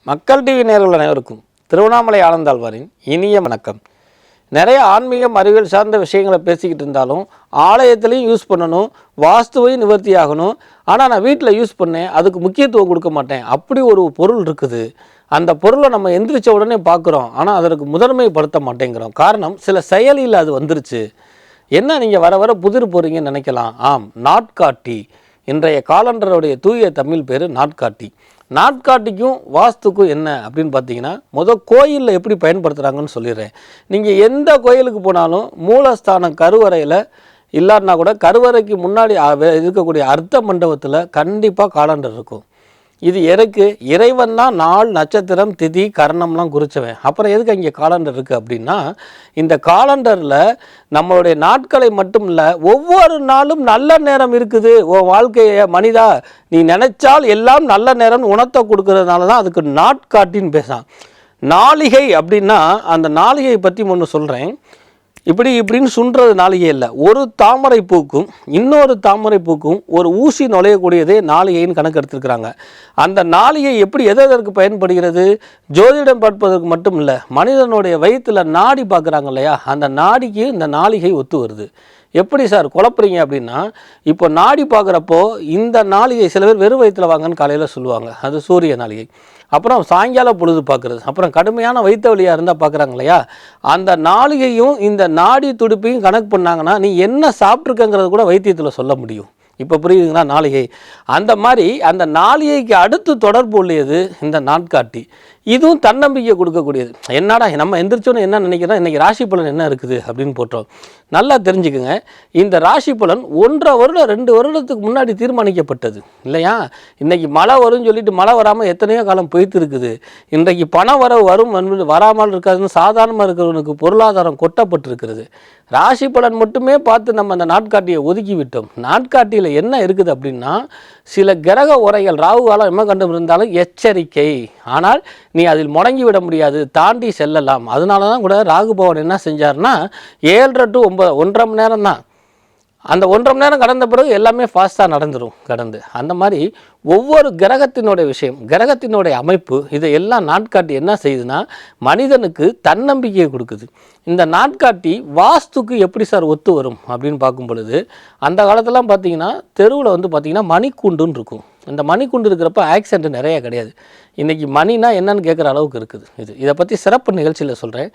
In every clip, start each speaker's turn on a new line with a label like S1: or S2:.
S1: மக்கள் டிவி நேயர்கள் அனைவருக்கும் திருவண்ணாமலை ஆனந்தாழ்வாரின் இனிய வணக்கம். நிறைய ஆன்மீகம் அறிவியல் சார்ந்த விஷயங்களை பேசிக்கிட்டு இருந்தாலும் ஆலயத்துலேயும் யூஸ் பண்ணணும், வாஸ்துவையும் நிவர்த்தி ஆகணும். ஆனால் நான் வீட்டில் யூஸ் பண்ணேன், அதுக்கு முக்கியத்துவம் கொடுக்க மாட்டேன். அப்படி ஒரு பொருள் இருக்குது. அந்த பொருளை நம்ம எந்திரிச்ச உடனே பார்க்குறோம், ஆனால் அதற்கு முதன்மைப்படுத்த மாட்டேங்கிறோம். காரணம், சில செயலியில் அது வந்துருச்சு. என்ன நீங்கள் வர வர புதிர் போகிறீங்கன்னு நினைக்கலாம். ஆம், நாட்காட்டி. இன்றைய காலண்டருடைய தூய தமிழ் பேர் நாட்காட்டி. நாட்காட்டிக்கும் வாஸ்துக்கும் என்ன அப்படின்னு பார்த்தீங்கன்னா, கோயிலில் எப்படி பயன்படுத்துகிறாங்கன்னு சொல்லிடுறேன். நீங்கள் எந்த கோயிலுக்கு போனாலும் மூலஸ்தானம் கருவறையில் இல்லாட்டினா கூட கருவறைக்கு முன்னாடி இருக்கக்கூடிய அர்த்த மண்டபத்தில் கண்டிப்பாக காலண்டர் இருக்கும். இது எதுக்கு? இறைவன் தான் நாள், நட்சத்திரம், திதி, கரணம்லாம் குறிச்சவன். அப்புறம் எதுக்கு அங்கே காலண்டர் இருக்குது அப்படின்னா, இந்த காலண்டரில் நம்மளுடைய நாட்களை மட்டும் இல்லை, ஒவ்வொரு நாளும் நல்ல நேரம் இருக்குது. வாழ்க்கையை மனிதா நீ நினைச்சால் எல்லாம் நல்ல நேரம் உணர்த்த கொடுக்கறதுனால தான் அதுக்கு நாட்காட்டின்னு பேசான். நாளிகை அப்படின்னா, அந்த நாளிகை பற்றி ஒன்று சொல்கிறேன். இப்படின்னு சுன்றது நாளிகை இல்லை. ஒரு தாமரை பூக்கும் இன்னொரு தாமரை பூக்கும் ஒரு ஊசி நுழையக்கூடியதே நாளிகைன்னு கணக்கு எடுத்துருக்கிறாங்க. அந்த நாளிகை எப்படி எதற்கு பயன்படுகிறது? ஜோதிடம் பார்ப்பதற்கு மட்டும் இல்லை, மனிதனுடைய வயிற்றில் நாடி பார்க்குறாங்க இல்லையா, அந்த நாடிக்கு இந்த நாளிகை ஒத்து வருது. எப்படி சார் குழப்புறீங்க அப்படின்னா, இப்போ நாடி பார்க்குறப்போ இந்த நாளிகை சில பேர் வெறும் வயிற்றில் வாங்கன்னு காலையில் சொல்லுவாங்க, அது சூரிய நாளிகை. அப்புறம் சாயங்கால பொழுது பார்க்குறது, அப்புறம் கடுமையான வயிற்று வலியாக இருந்தால் பார்க்குறாங்க இல்லையா, அந்த நாளிகையும் இந்த நாடி துடிப்பையும் கணக்கு பண்ணாங்கன்னா நீ என்ன சாப்பிட்ருக்கங்கிறது கூட வைத்தியத்தில் சொல்ல முடியும். இப்போ புரியுதுங்களா? நாளிகை அந்த மாதிரி, அந்த நாளிகைக்கு அடுத்து தொடர்பு உள்ளது இந்த நாட்காட்டி. இதுவும் தன்னம்பிக்கை கொடுக்கக்கூடியது. என்னடா நம்ம எந்திரிச்சோன்னு என்ன நினைக்கிறோம், இன்றைக்கி ராசி பலன் என்ன இருக்குது அப்படின்னு போட்டோம். நல்லா தெரிஞ்சுக்குங்க, இந்த ராசி பலன் 1.5 வருடம் 2 வருடத்துக்கு முன்னாடி தீர்மானிக்கப்பட்டது இல்லையா. இன்றைக்கி மழை வரும்னு சொல்லிட்டு மழை வராமல் எத்தனையோ காலம் போய்த்து இருக்குது. இன்றைக்கு பண வரவு வரும் வராமல் இருக்காதுன்னு சாதாரணமாக இருக்கிறவனுக்கு பொருளாதாரம் கொட்டப்பட்டிருக்கிறது. ராசி பலன் மட்டுமே பார்த்து நம்ம அந்த நாட்காட்டியை ஒதுக்கி விட்டோம். நாட்காட்டியில் என்ன இருக்குது அப்படின்னா, சில கிரக உரைகள் ராகு காலம் என்ன கண்டு இருந்தாலும் எச்சரிக்கை. ஆனால் நீ அதில் முடங்கி விட முடியாது, தாண்டி செல்லலாம். அதனால தான் கூட ராகு பவன் என்ன செஞ்சார்னா 7:30 to 9 1.5 மணி நேரம் தான். அந்த 1.5 மணி நேரம் கடந்த பிறகு எல்லாமே ஃபாஸ்ட்டாக நடந்து அந்த மாதிரி ஒவ்வொரு கிரகத்தினுடைய விஷயம், கிரகத்தினுடைய அமைப்பு, இதையெல்லாம் நாட்காட்டி என்ன செய்யுதுன்னா மனிதனுக்கு தன்னம்பிக்கையை கொடுக்குது. இந்த நாட்காட்டி வாஸ்துக்கு எப்படி சார் ஒத்து வரும் அப்படின்னு பார்க்கும் பொழுது, அந்த காலத்திலாம் பார்த்தீங்கன்னா தெருவில் பார்த்திங்கன்னா மணிக்கூண்டுன்னு இருக்கும். இந்த மணிக்கூண்டு இருக்கிறப்ப ஆக்சிடென்ட் நிறைய கிடையாது. இன்றைக்கி மணினா என்னன்னு கேட்குற அளவுக்கு இருக்குது. இதை பற்றி சிறப்பு நிகழ்ச்சியில் சொல்கிறேன்.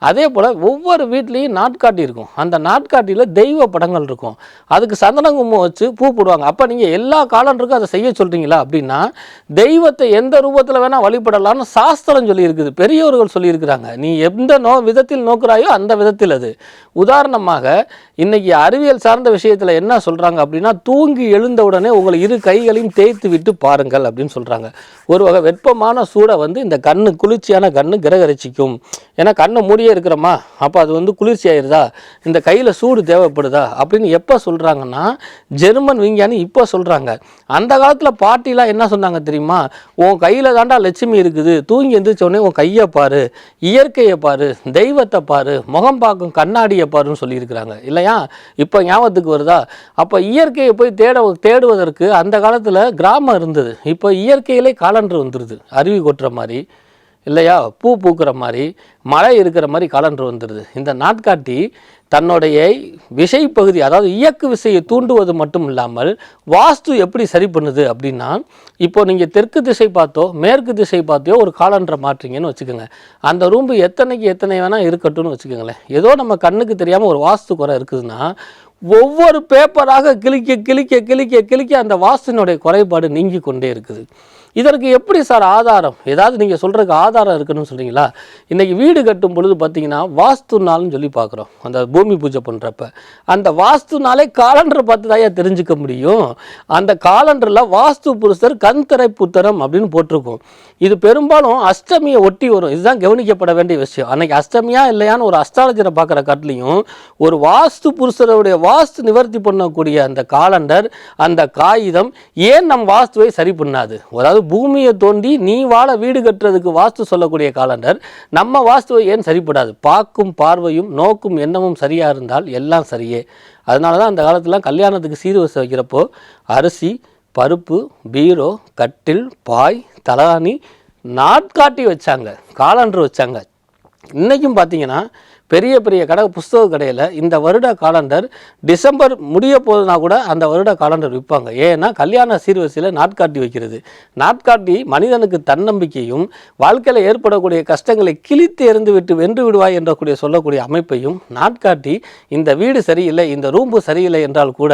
S1: அதே போல் ஒவ்வொரு வீட்லேயும் நாட்காட்டி இருக்கும். அந்த நாட்காட்டியில் தெய்வ படங்கள் இருக்கும். அதுக்கு சந்தன குங்குமம் வச்சு பூ போடுவாங்க. அப்போ நீங்கள் எல்லா காலண்டருக்கும் அதை செய்ய சொல்கிறீங்களா அப்படின்னா, தெய்வத்தை எந்த ரூபத்தில் வேணால் வழிபடலான்னு சாஸ்திரம் சொல்லியிருக்குது, பெரியவர்கள் சொல்லியிருக்கிறாங்க. நீ எந்த விதத்தில் நோக்குறாயோ அந்த விதத்தில் அது. உதாரணமாக இன்றைக்கி அறிவியல் சார்ந்த விஷயத்தில் என்ன சொல்கிறாங்க அப்படின்னா, தூங்கி எழுந்தவுடனே உங்களை 2 கைகளையும் தேய்த்து விட்டு பாருங்கள் அப்படின்னு சொல்கிறாங்க. ஒரு வகை வெப்பமான சூடை இந்த கண்ணு, குளிர்ச்சியான கண்ணு கிரகரிச்சிக்கும். ஏன்னா கண்ணை மூடியே இருக்கிறோமா, அப்போ அது குளிர்ச்சி ஆயிடுதா, இந்த கையில் சூடு தேவைப்படுதா அப்படின்னு எப்போ சொல்கிறாங்கன்னா, ஜெர்மன் விஞ்ஞானி இப்போ சொல்கிறாங்க. அந்த காலத்தில் பாட்டிலாம் என்ன சொன்னாங்க தெரியுமா, உன் கையில் தாண்டா லட்சுமி இருக்குது, தூங்கி எந்திரிச்ச உடனே உன் கையை பாரு, இயற்கையை பாரு, தெய்வத்தை பாரு, முகம் பார்க்கும் கண்ணாடியை பாருன்னு சொல்லியிருக்கிறாங்க இல்லையா. இப்போ ஞாபகத்துக்கு வருதா? அப்போ இயற்கையை போய் தேடுவதற்கு அந்த காலத்தில் கிராமம் இருந்தது. இப்போ இயற்கையிலே காலண்டர் வந்துடுது, அருவி கொட்டுற மாதிரி இல்லையா, பூ பூக்கிற மாதிரி, மழை இருக்கிற மாதிரி காலண்டர் வந்துடுது. இந்த நாட்காட்டி தன்னுடைய விசை பகுதி, அதாவது இயக்கு விசையை தூண்டுவது மட்டும் இல்லாமல் வாஸ்து எப்படி சரி பண்ணுது அப்படின்னா, இப்போ நீங்கள் தெற்கு திசை பார்த்தோ மேற்கு திசை பார்த்தோ ஒரு காலண்டரை மாற்றிங்கன்னு வச்சுக்கோங்க, அந்த ரூம்பு எத்தனைக்கு எத்தனை வேணால் இருக்கட்டும்னு வச்சுக்கோங்களேன். ஏதோ நம்ம கண்ணுக்கு தெரியாமல் ஒரு வாஸ்து குறை இருக்குதுன்னா, ஒவ்வொரு பேப்பராக கிளிக்க கிளிக்க கிளிக்க கிளிக்க அந்த வாஸ்துனுடைய குறைபாடு நீங்கி கொண்டே இருக்குது. இதற்கு எப்படி சார் ஆதாரம்? ஏதாவது நீங்கள் சொல்கிறதுக்கு ஆதாரம் இருக்குன்னு சொல்கிறீங்களா? இன்றைக்கி வீடு கட்டும் பொழுது பார்த்திங்கன்னா வாஸ்து நாள்னு சொல்லி பார்க்குறோம். அந்த பூமி பூஜை பண்ணுறப்ப அந்த வாஸ்து நாளே காலண்டரை பார்த்து தான் தெரிஞ்சுக்க முடியும். அந்த காலண்டரில் வாஸ்து புருஷர் கண்திரை புத்தரம் அப்படின்னு போட்டிருக்கோம். இது பெரும்பாலும் அஷ்டமியை ஒட்டி வரும். இதுதான் கவனிக்கப்பட வேண்டிய விஷயம். அன்றைக்கி அஷ்டமியா இல்லையான்னு ஒரு அஸ்ட்ராலஜரை பார்க்குற காட்டிலையும் ஒரு வாஸ்து புருஷருடைய வாஸ்து நிவர்த்தி பண்ணக்கூடிய அந்த காலண்டர், அந்த காகிதம் ஏன் நம் வாஸ்துவை சரி பண்ணாது? அதாவது பூமியை தோண்டி நீ வாழ வீடு கட்டுறதுக்கு வாஸ்து சொல்லக்கூடிய காலண்டர் நம்ம வாஸ்துவை ஏன் சரிப்படாது? பார்க்கும் பார்வையும் நோக்கும் எண்ணமும் சரியாக இருந்தால் எல்லாம் சரியே. அதனால தான் அந்த காலத்துலாம் கல்யாணத்துக்கு சீர்வரிசை வைக்கிறப்போ அரிசி, பருப்பு, பீரோ, கட்டில், பாய், தலகாணி, நாட்காட்டி வச்சாங்க, காலண்டர் வச்சாங்க. இன்றைக்கும் பார்த்தீங்கன்னா பெரிய பெரிய புஸ்தக கடையில் இந்த வருட காலண்டர் டிசம்பர் முடிய போகுதுன்னா கூட அந்த வருட காலண்டர் விற்பாங்க. ஏன்னா கல்யாண சீர்வரிசையில் நாட்காட்டி வைக்கிறது. நாட்காட்டி மனிதனுக்கு தன்னம்பிக்கையும் வாழ்க்கையில் ஏற்படக்கூடிய கஷ்டங்களை கிழித்து எறிந்து விட்டு வென்று விடுவாய் என்ற சொல்லக்கூடிய அமைப்பையும் நாட்காட்டி இந்த வீடு சரியில்லை, இந்த ரூம்பு சரியில்லை என்றால் கூட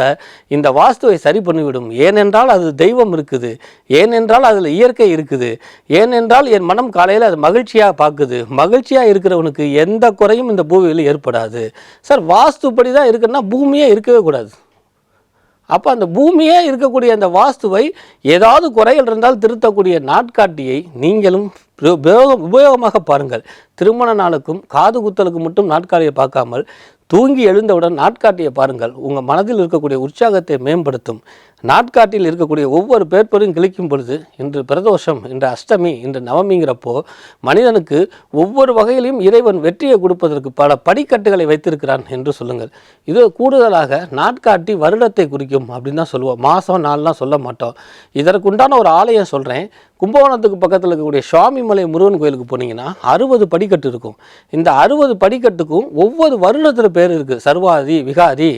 S1: இந்த வாஸ்துவை சரி பண்ணிவிடும். ஏனென்றால் அது தெய்வம் இருக்குது, ஏனென்றால் அதில் இயற்கை இருக்குது, ஏனென்றால் என் மனம் காலையில் அது மகிழ்ச்சியாக பார்க்குது. மகிழ்ச்சியாக இருக்கிறவனுக்கு எந்த குறையும் இந்த பூமியில் ஏற்படாது. சார் வாஸ்துப்படி தான் இருக்குன்னா பூமியே இருக்கவே கூடாது. அப்போ அந்த பூமியே இருக்கக்கூடிய அந்த வாஸ்துவை ஏதாவது குறைகள் இருந்தால் திருத்தக்கூடிய நாட்காட்டியை நீங்களும் உபயோகமாக பாருங்கள். திருமண நாளுக்கும் காது குத்தலுக்கு மட்டும் நாட்காட்டியை பார்க்காமல் தூங்கி எழுந்தவுடன் நாட்காட்டியை பாருங்கள். உங்கள் மனதில் இருக்கக்கூடிய உற்சாகத்தை மேம்படுத்தும். நாட்காட்டில் இருக்கக்கூடிய ஒவ்வொரு பேப்பரையும் கிழிக்கும் பொழுது இன்று பிரதோஷம், இன்று அஷ்டமி, இன்று நவமிங்கிறப்போ மனிதனுக்கு ஒவ்வொரு வகையிலையும் இறைவன் வெற்றியை கொடுப்பதற்கு பல படிக்கட்டுகளை வைத்திருக்கிறான் என்று சொல்லுங்கள். இது கூடுதலாக நாட்காட்டி வருடத்தை குறிக்கும் அப்படின்னு தான் சொல்லுவோம். மாதம் நாள்லாம் சொல்ல மாட்டோம். இதற்குண்டான ஒரு ஆலயம் சொல்கிறேன். கும்பகோணத்துக்கு பக்கத்தில் இருக்கக்கூடிய சுவாமிமலை முருகன் கோயிலுக்கு போனீங்கன்னா 60 படிக்கட்டு இருக்கும். இந்த 60 படிக்கட்டுக்கும் ஒவ்வொரு வருடத்தில் பேர் இருக்குது. சர்வாதி, விகாதி,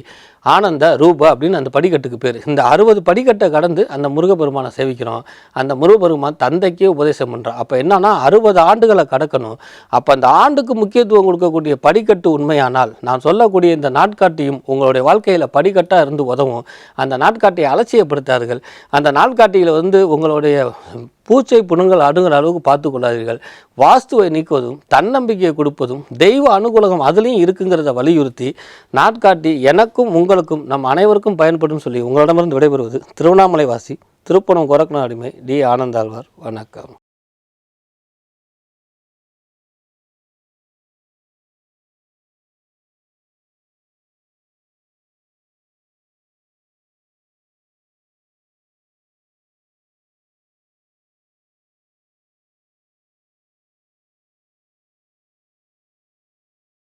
S1: ஆனந்த, ரூப அப்படின்னு அந்த படிக்கட்டுக்கு பேர். இந்த 60 படிக்கட்டை கடந்து அந்த முருகப்பெருமானை சேவிக்கிறோம். அந்த முருகப்பெருமான் தந்தைக்கே உபதேசம் பண்ணுறான். அப்போ என்னன்னா 60 ஆண்டுகளை கடக்கணும். அப்போ அந்த ஆண்டுக்கு முக்கியத்துவம் கொடுக்கக்கூடிய படிக்கட்டு உண்மையானால் நான் சொல்லக்கூடிய இந்த நாட்காட்டியும் உங்களுடைய வாழ்க்கையில் படிக்கட்டாக இருந்து உதவும். அந்த நாட்காட்டியை அலட்சியப்படுத்தார்கள். அந்த நாட்காட்டியில் உங்களுடைய பூச்சை புணுங்கள் அடுங்கிற அளவுக்கு பார்த்து கொள்ளாதீர்கள். வாஸ்துவை நீக்குவதும் தன்னம்பிக்கையை கொடுப்பதும் தெய்வ அனுகூலம் அதுலேயும் இருக்குங்கிறத வலியுறுத்தி நாட்காட்டி எனக்கும் உங்களுக்கும் நம் அனைவருக்கும் பயன்படும் சொல்லி உங்களிடமிருந்து விடைபெறுவது திருவண்ணாமலை வாசி திருப்பணம் கொரக்கண அடிமை டி. ஆனந்தாழ்வார். வணக்கம்.